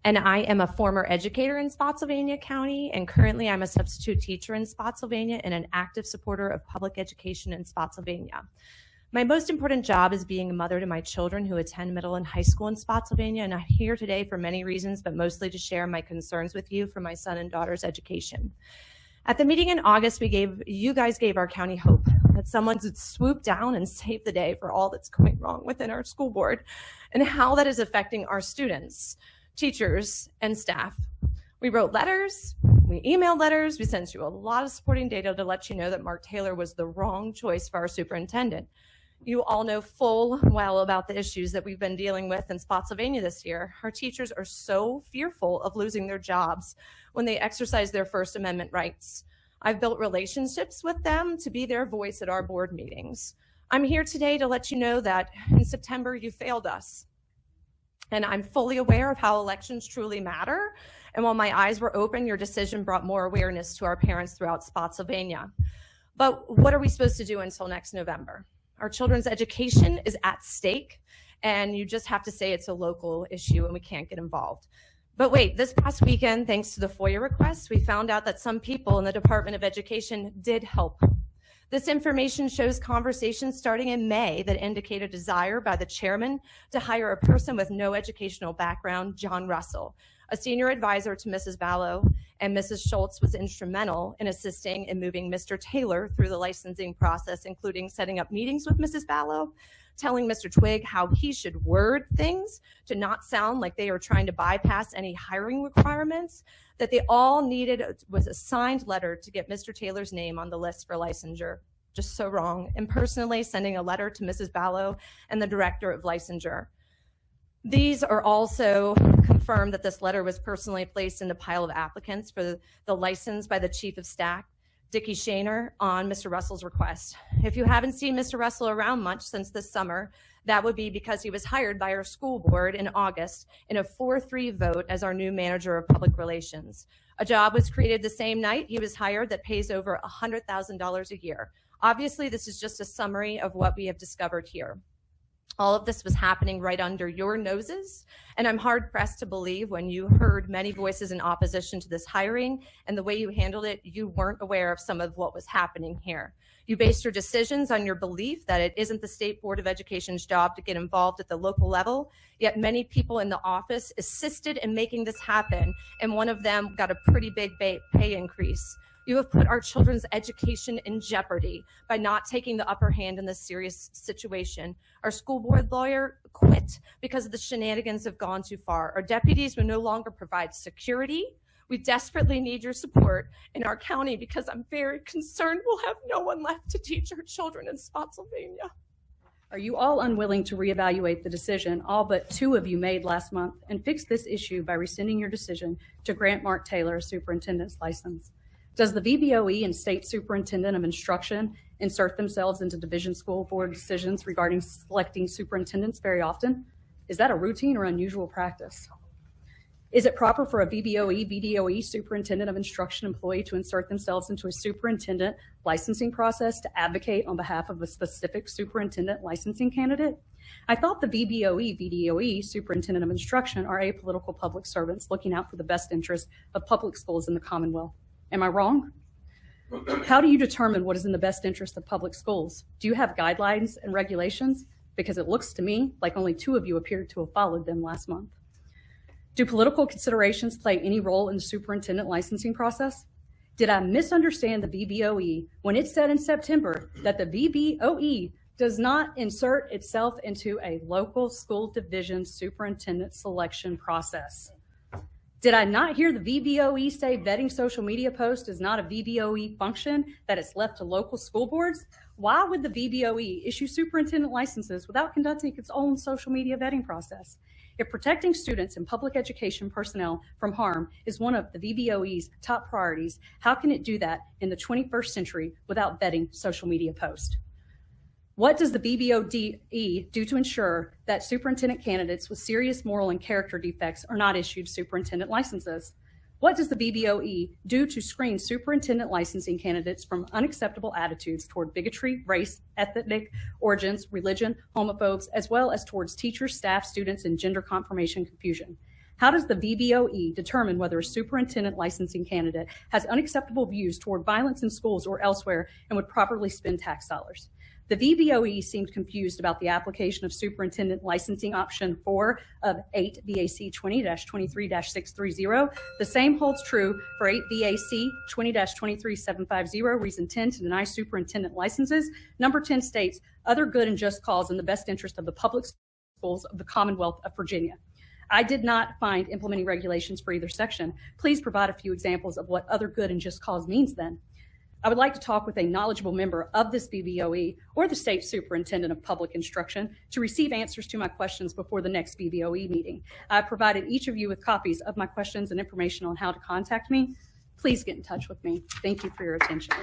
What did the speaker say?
and I am a former educator in Spotsylvania County, and currently I'm a substitute teacher in Spotsylvania and an active supporter of public education in Spotsylvania. My most important job is being a mother to my children who attend middle and high school in Spotsylvania, and I'm here today for many reasons, but mostly to share my concerns with you for my son and daughter's education. At the meeting in August, you guys gave our county hope that someone would swoop down and save the day for all that's going wrong within our school board and how that is affecting our students, teachers, and staff. We wrote letters, we emailed letters, we sent you a lot of supporting data to let you know that Mark Taylor was the wrong choice for our superintendent. You all know full well about the issues that we've been dealing with in Spotsylvania this year. Our teachers are so fearful of losing their jobs when they exercise their First Amendment rights. I've built relationships with them to be their voice at our board meetings. I'm here today to let you know that in September you failed us. And I'm fully aware of how elections truly matter. And while my eyes were open, your decision brought more awareness to our parents throughout Spotsylvania. But what are we supposed to do until next November? Our children's education is at stake, and you just have to say it's a local issue and we can't get involved. But wait, this past weekend, thanks to the FOIA requests, we found out that some people in the Department of Education did help. This information shows conversations starting in May that indicate a desire by the chairman to hire a person with no educational background, John Russell. A senior advisor to Mrs. Ballo and Mrs. Schultz was instrumental in assisting in moving Mr. Taylor through the licensing process, including setting up meetings with Mrs. Ballo, telling Mr. Twigg how he should word things to not sound like they are trying to bypass any hiring requirements, that they all needed was a signed letter to get Mr. Taylor's name on the list for licensure. Just so wrong. And personally sending a letter to Mrs. Ballo and the director of licensure. These are also confirmed that this letter was personally placed in the pile of applicants for the license by the chief of staff, Dickie Shaner, on Mr. Russell's request. If you haven't seen Mr. Russell around much since this summer, that would be because he was hired by our school board in August in a 4-3 vote as our new manager of public relations. A job was created the same night he was hired that pays over $100,000 a year. Obviously, this is just a summary of what we have discovered here. All of this was happening right under your noses, and I'm hard-pressed to believe when you heard many voices in opposition to this hiring and the way you handled it, you weren't aware of some of what was happening here. You based your decisions on your belief that it isn't the State Board of Education's job to get involved at the local level, yet many people in the office assisted in making this happen, and one of them got a pretty big pay increase. You have put our children's education in jeopardy by not taking the upper hand in this serious situation. Our school board lawyer quit because the shenanigans have gone too far. Our deputies will no longer provide security. We desperately need your support in our county because I'm very concerned we'll have no one left to teach our children in Spotsylvania. Are you all unwilling to reevaluate the decision all but 2 of you made last month and fix this issue by rescinding your decision to grant Mark Taylor a superintendent's license? Does the VBOE and State Superintendent of Instruction insert themselves into division school board decisions regarding selecting superintendents very often? Is that a routine or unusual practice? Is it proper for a VBOE, VDOE Superintendent of Instruction employee to insert themselves into a superintendent licensing process to advocate on behalf of a specific superintendent licensing candidate? I thought the VBOE, VDOE Superintendent of Instruction are apolitical public servants looking out for the best interest of public schools in the Commonwealth. Am I wrong? How do you determine what is in the best interest of public schools? Do you have guidelines and regulations? Because it looks to me like only 2 of you appeared to have followed them last month. Do political considerations play any role in the superintendent licensing process? Did I misunderstand the VBOE when it said in September that the VBOE does not insert itself into a local school division superintendent selection process? Did I not hear the VBOE say vetting social media posts is not a VBOE function, that it's left to local school boards? Why would the VBOE issue superintendent licenses without conducting its own social media vetting process? If protecting students and public education personnel from harm is one of the VBOE's top priorities, how can it do that in the 21st century without vetting social media posts? What does the VBOE do to ensure that superintendent candidates with serious moral and character defects are not issued superintendent licenses? What does the VBOE do to screen superintendent licensing candidates from unacceptable attitudes toward bigotry, race, ethnic origins, religion, homophobes, as well as towards teachers, staff, students, and gender confirmation confusion? How does the VBOE determine whether a superintendent licensing candidate has unacceptable views toward violence in schools or elsewhere and would properly spend tax dollars? The VBOE seemed confused about the application of superintendent licensing option 4 of 8 VAC 20-23-630. The same holds true for 8 VAC 20-23750, reason 10 to deny superintendent licenses. Number 10 states, other good and just cause in the best interest of the public schools of the Commonwealth of Virginia. I did not find implementing regulations for either section. Please provide a few examples of what other good and just cause means then. I would like to talk with a knowledgeable member of this VBOE or the state superintendent of public instruction to receive answers to my questions before the next VBOE meeting. I provided each of you with copies of my questions and information on how to contact me. Please get in touch with me. Thank you for your attention.